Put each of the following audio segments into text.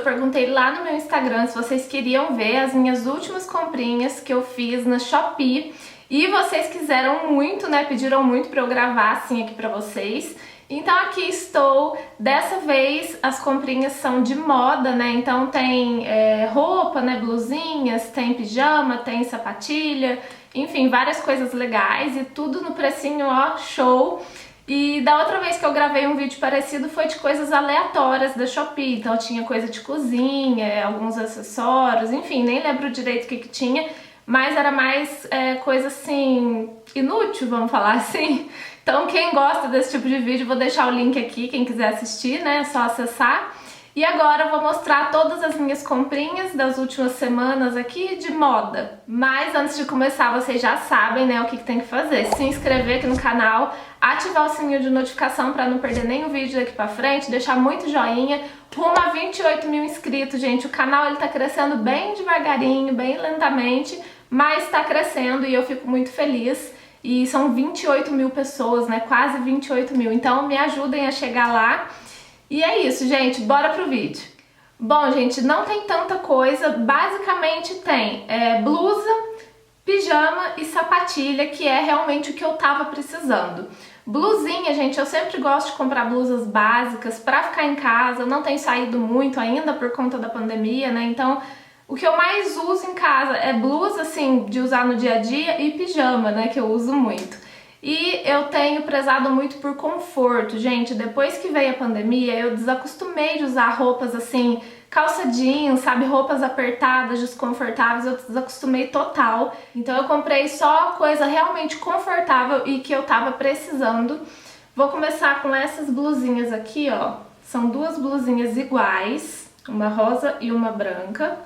perguntei lá no meu Instagram se vocês queriam ver as minhas últimas comprinhas que eu fiz na Shopee. E vocês quiseram muito, né? Pediram muito pra eu gravar assim aqui pra vocês. Então aqui estou. Dessa vez as comprinhas são de moda, né? Então tem roupa, né? Blusinhas, tem pijama, tem sapatilha, enfim, várias coisas legais e tudo no precinho, ó, show. E da outra vez que eu gravei um vídeo parecido foi de coisas aleatórias da Shopee. Então tinha coisa de cozinha, alguns acessórios, enfim, nem lembro direito o que tinha, mas era mais coisa assim, inútil, vamos falar assim. Então quem gosta desse tipo de vídeo, vou deixar o link aqui, quem quiser assistir, né, é só acessar. E agora eu vou mostrar todas as minhas comprinhas das últimas semanas aqui de moda. Mas antes de começar, vocês já sabem, né, o que tem que fazer. Se inscrever aqui no canal, ativar o sininho de notificação para não perder nenhum vídeo daqui pra frente, deixar muito joinha. Rumo a 28 mil inscritos, gente. O canal ele tá crescendo bem devagarinho, bem lentamente, mas tá crescendo e eu fico muito feliz. E são 28 mil pessoas, né, quase 28 mil. Então me ajudem a chegar lá. E é isso, gente, bora pro vídeo. Bom, gente, não tem tanta coisa, basicamente tem blusa, pijama e sapatilha, que é realmente o que eu tava precisando. Blusinha, gente, eu sempre gosto de comprar blusas básicas pra ficar em casa, eu não tenho saído muito ainda por conta da pandemia, né, então o que eu mais uso em casa é blusa, assim, de usar no dia a dia e pijama, né, que eu uso muito. E eu tenho prezado muito por conforto, gente. Depois que veio a pandemia, eu desacostumei de usar roupas assim, calça jeans, sabe, roupas apertadas, desconfortáveis, eu desacostumei total. Então eu comprei só coisa realmente confortável e que eu tava precisando. Vou começar com essas blusinhas aqui, ó. São duas blusinhas iguais, uma rosa e uma branca.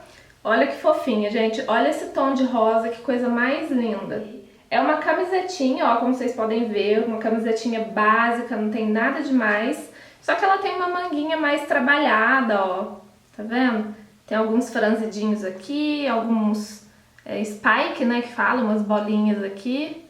Olha que fofinha, gente. Olha esse tom de rosa, que coisa mais linda. É uma camisetinha, ó, como vocês podem ver, uma camisetinha básica, não tem nada demais. Só que ela tem uma manguinha mais trabalhada, ó, tá vendo? Tem alguns franzidinhos aqui, alguns spike, né, que fala, umas bolinhas aqui.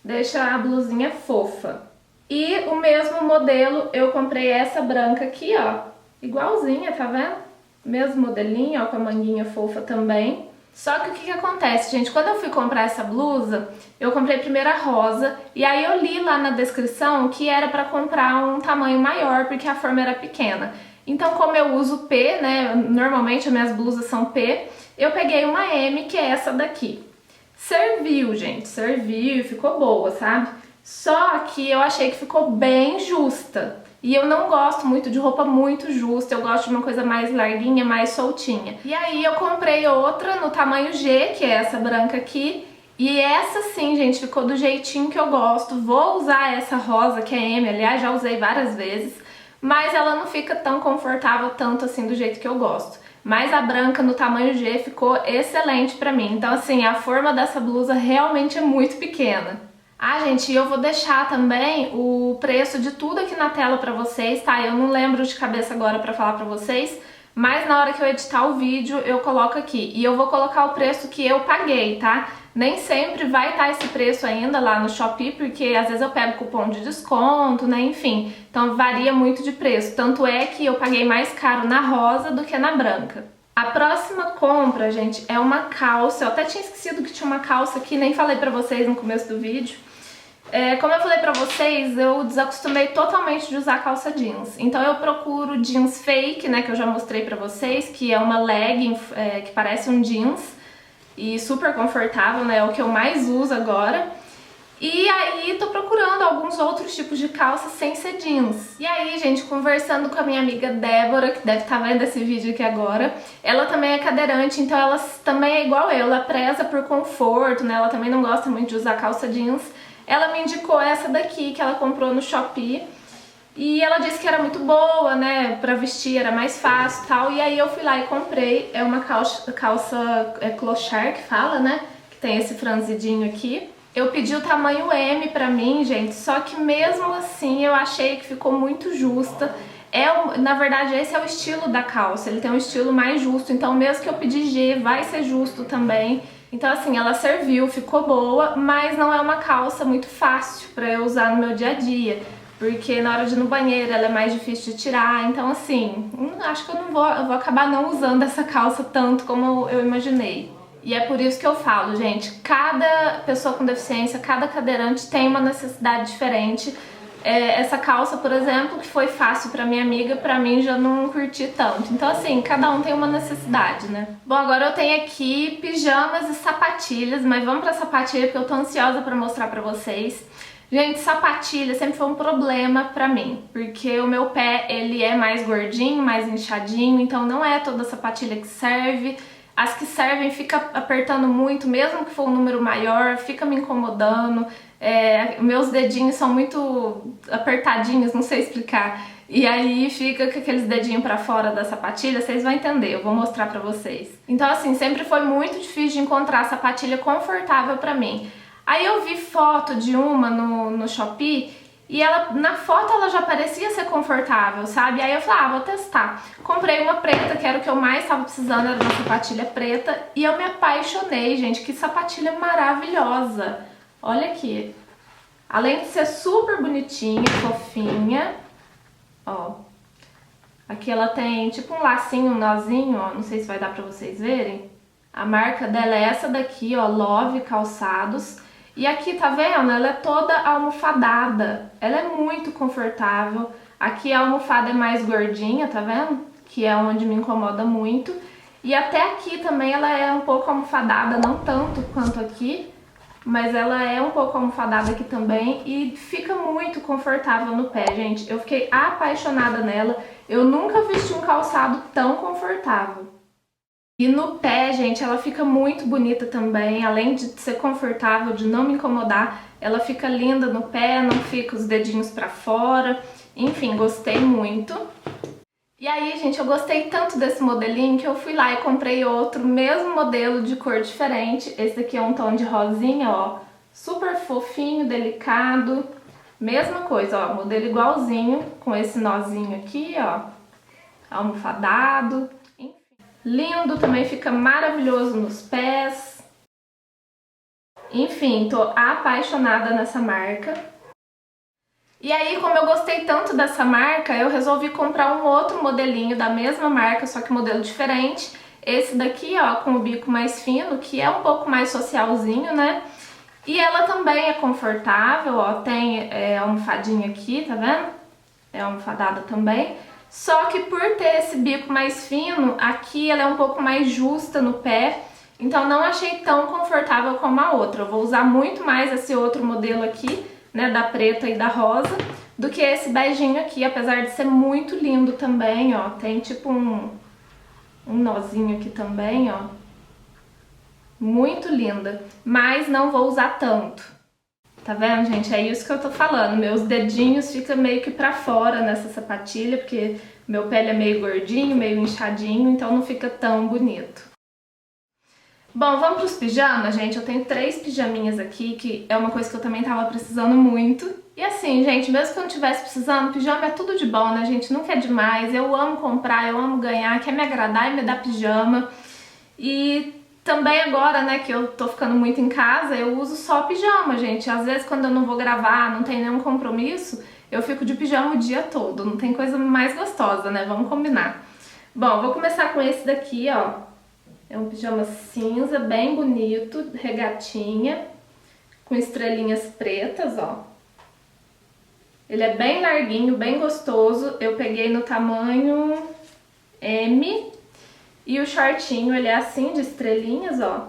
Deixa a blusinha fofa. E o mesmo modelo, eu comprei essa branca aqui, ó, igualzinha, tá vendo? Mesmo modelinho, ó, com a manguinha fofa também. Só que o que acontece, gente? Quando eu fui comprar essa blusa, eu comprei primeiro a rosa e aí eu li lá na descrição que era pra comprar um tamanho maior porque a forma era pequena. Então, como eu uso P, né, normalmente as minhas blusas são P, eu peguei uma M, que é essa daqui. Serviu, gente, serviu e ficou boa, sabe? Só que eu achei que ficou bem justa. E eu não gosto muito de roupa muito justa, eu gosto de uma coisa mais larguinha, mais soltinha. E aí eu comprei outra no tamanho G, que é essa branca aqui. E essa sim, gente, ficou do jeitinho que eu gosto. Vou usar essa rosa, que é M, aliás, já usei várias vezes. Mas ela não fica tão confortável tanto assim do jeito que eu gosto. Mas a branca no tamanho G ficou excelente pra mim. Então assim, a forma dessa blusa realmente é muito pequena. Ah, gente, eu vou deixar também o preço de tudo aqui na tela pra vocês, tá? Eu não lembro de cabeça agora pra falar pra vocês, mas na hora que eu editar o vídeo eu coloco aqui. E eu vou colocar o preço que eu paguei, tá? Nem sempre vai estar esse preço ainda lá no Shopee, porque às vezes eu pego cupom de desconto, né? Enfim, então varia muito de preço. Tanto é que eu paguei mais caro na rosa do que na branca. A próxima compra, gente, é uma calça. Eu até tinha esquecido que tinha uma calça aqui, nem falei pra vocês no começo do vídeo. Como eu falei pra vocês, eu desacostumei totalmente de usar calça jeans. Então eu procuro jeans fake, né, que eu já mostrei pra vocês, que é uma legging que parece um jeans e super confortável, né, é o que eu mais uso agora. E aí tô procurando alguns outros tipos de calça sem ser jeans. E aí, gente, conversando com a minha amiga Débora, que deve estar vendo esse vídeo aqui agora, ela também é cadeirante, então ela também é igual eu, ela preza por conforto, né, ela também não gosta muito de usar calça jeans. Ela me indicou essa daqui, que ela comprou no Shopee, e ela disse que era muito boa, né, pra vestir, era mais fácil e tal, e aí eu fui lá e comprei. É uma calça clochard que fala, né, que tem esse franzidinho aqui. Eu pedi o tamanho M pra mim, gente, só que mesmo assim eu achei que ficou muito justa. Na verdade, esse é o estilo da calça, ele tem um estilo mais justo, então mesmo que eu pedir G, vai ser justo também. Então assim, ela serviu, ficou boa, mas não é uma calça muito fácil pra eu usar no meu dia a dia. porque na hora de ir no banheiro ela é mais difícil de tirar, então assim, acho que eu vou acabar não usando essa calça tanto como eu imaginei. E é por isso que eu falo, gente, cada pessoa com deficiência, cada cadeirante tem uma necessidade diferente. Essa calça, por exemplo, que foi fácil pra minha amiga, pra mim já não curti tanto. Então assim, cada um tem uma necessidade, né? Bom, agora eu tenho aqui pijamas e sapatilhas, mas vamos pra sapatilha porque eu tô ansiosa pra mostrar pra vocês. Gente, sapatilha sempre foi um problema pra mim, porque o meu pé, ele é mais gordinho, mais inchadinho, então não é toda sapatilha que serve. As que servem fica apertando muito, mesmo que for um número maior, fica me incomodando. Meus dedinhos são muito apertadinhos, não sei explicar. E aí fica com aqueles dedinhos pra fora da sapatilha, vocês vão entender, eu vou mostrar pra vocês. Então assim, sempre foi muito difícil de encontrar sapatilha confortável pra mim. Aí eu vi foto de uma no Shopee e na foto ela já parecia ser confortável, sabe? Aí eu falei, vou testar. Comprei uma preta, que era o que eu mais estava precisando, era uma sapatilha preta, e eu me apaixonei, gente, que sapatilha maravilhosa. Olha aqui. Além de ser super bonitinha, fofinha, ó. Aqui ela tem tipo um lacinho, um nozinho, ó, não sei se vai dar pra vocês verem. A marca dela é essa daqui, ó, Love Calçados. E aqui, tá vendo? Ela é toda almofadada. Ela é muito confortável. Aqui a almofada é mais gordinha, tá vendo? Que é onde me incomoda muito. E até aqui também ela é um pouco almofadada, não tanto quanto aqui, mas ela é um pouco almofadada aqui também e fica muito confortável no pé, gente. Eu fiquei apaixonada nela. Eu nunca vesti um calçado tão confortável. E no pé, gente, ela fica muito bonita também, além de ser confortável, de não me incomodar, ela fica linda no pé, não fica os dedinhos pra fora, enfim, gostei muito. E aí, gente, eu gostei tanto desse modelinho que eu fui lá e comprei outro, mesmo modelo de cor diferente. Esse daqui é um tom de rosinha, ó, super fofinho, delicado, mesma coisa, ó, modelo igualzinho, com esse nozinho aqui, ó, almofadado. Lindo, também fica maravilhoso nos pés. Enfim, tô apaixonada nessa marca. E aí, como eu gostei tanto dessa marca, eu resolvi comprar um outro modelinho da mesma marca, só que modelo diferente. Esse daqui, ó, com o bico mais fino, que é um pouco mais socialzinho, né? E ela também é confortável, ó, tem almofadinha aqui, tá vendo? É almofadada também. Só que por ter esse bico mais fino, aqui ela é um pouco mais justa no pé, então não achei tão confortável como a outra. Eu vou usar muito mais esse outro modelo aqui, né, da preta e da rosa, do que esse beijinho aqui, apesar de ser muito lindo também, ó. Tem tipo um nozinho aqui também, ó. Muito linda, mas não vou usar tanto. Tá vendo, gente? É isso que eu tô falando. Meus dedinhos ficam meio que pra fora nessa sapatilha, porque meu pé é meio gordinho, meio inchadinho, então não fica tão bonito. Bom, vamos pros pijamas, gente. Eu tenho 3 pijaminhas aqui, que é uma coisa que eu também tava precisando muito. E assim, gente, mesmo que eu não tivesse precisando, pijama é tudo de bom, né, gente? Nunca é demais. Eu amo comprar, eu amo ganhar, quer me agradar e me dar pijama. E também agora, né, que eu tô ficando muito em casa, eu uso só pijama, gente. Às vezes quando eu não vou gravar, não tem nenhum compromisso, eu fico de pijama o dia todo. Não tem coisa mais gostosa, né? Vamos combinar. Bom, vou começar com esse daqui, ó. É um pijama cinza, bem bonito, regatinha, com estrelinhas pretas, ó. Ele é bem larguinho, bem gostoso. Eu peguei no tamanho M. E o shortinho, ele é assim, de estrelinhas, ó.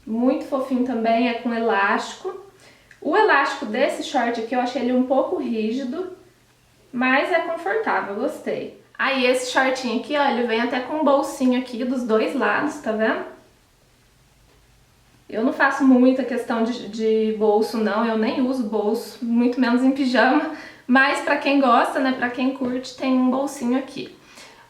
Muito fofinho também, é com elástico. O elástico desse short aqui, eu achei ele um pouco rígido, mas é confortável, gostei. Aí esse shortinho aqui, ó, ele vem até com um bolsinho aqui dos dois lados, tá vendo? Eu não faço muita questão de bolso, não, eu nem uso bolso, muito menos em pijama. Mas pra quem gosta, né, pra quem curte, tem um bolsinho aqui.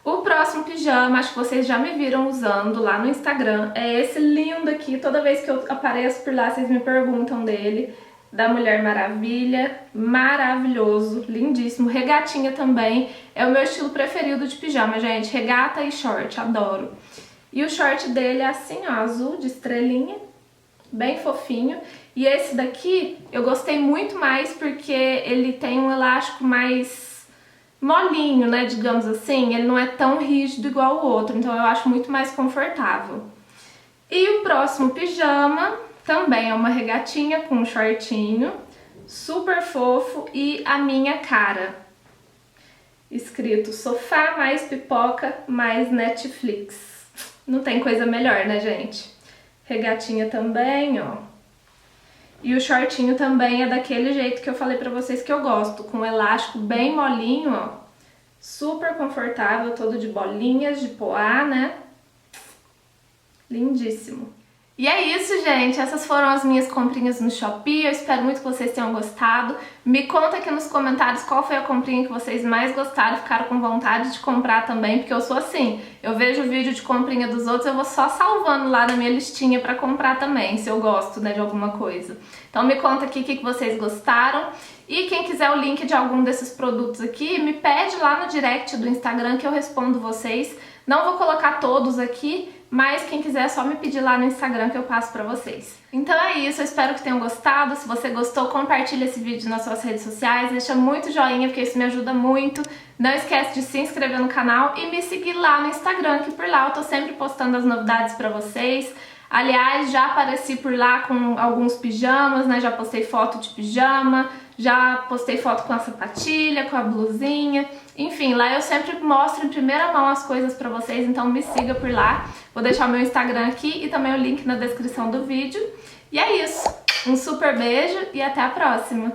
O próximo pijama, acho que vocês já me viram usando lá no Instagram, é esse lindo aqui. Toda vez que eu apareço por lá, vocês me perguntam dele, da Mulher Maravilha. Maravilhoso, lindíssimo. Regatinha também, é o meu estilo preferido de pijama, gente. Regata e short, adoro. E o short dele é assim, ó, azul de estrelinha, bem fofinho. E esse daqui eu gostei muito mais porque ele tem um elástico mais molinho, né, digamos assim. Ele não é tão rígido igual o outro, então eu acho muito mais confortável. E o próximo pijama também é uma regatinha com um shortinho, super fofo e a minha cara. Escrito sofá mais pipoca mais Netflix. Não tem coisa melhor, né, gente? Regatinha também, ó. E o shortinho também é daquele jeito que eu falei pra vocês que eu gosto, com elástico bem molinho, ó. Super confortável, todo de bolinhas, de poá, né? Lindíssimo. E é isso, gente. Essas foram as minhas comprinhas no Shopee. Eu espero muito que vocês tenham gostado. Me conta aqui nos comentários qual foi a comprinha que vocês mais gostaram, ficaram com vontade de comprar também, porque eu sou assim. Eu vejo o vídeo de comprinha dos outros, eu vou só salvando lá na minha listinha pra comprar também, se eu gosto, né, de alguma coisa. Então me conta aqui o que vocês gostaram. E quem quiser o link de algum desses produtos aqui, me pede lá no direct do Instagram que eu respondo vocês. Não vou colocar todos aqui, mas quem quiser é só me pedir lá no Instagram que eu passo pra vocês. Então é isso, eu espero que tenham gostado. Se você gostou, compartilha esse vídeo nas suas redes sociais, deixa muito joinha porque isso me ajuda muito. Não esquece de se inscrever no canal e me seguir lá no Instagram, que por lá eu tô sempre postando as novidades pra vocês. Aliás, já apareci por lá com alguns pijamas, né? Já postei foto de pijama, já postei foto com a sapatilha, com a blusinha. Enfim, lá eu sempre mostro em primeira mão as coisas pra vocês, então me siga por lá. Vou deixar o meu Instagram aqui e também o link na descrição do vídeo. E é isso. Um super beijo e até a próxima!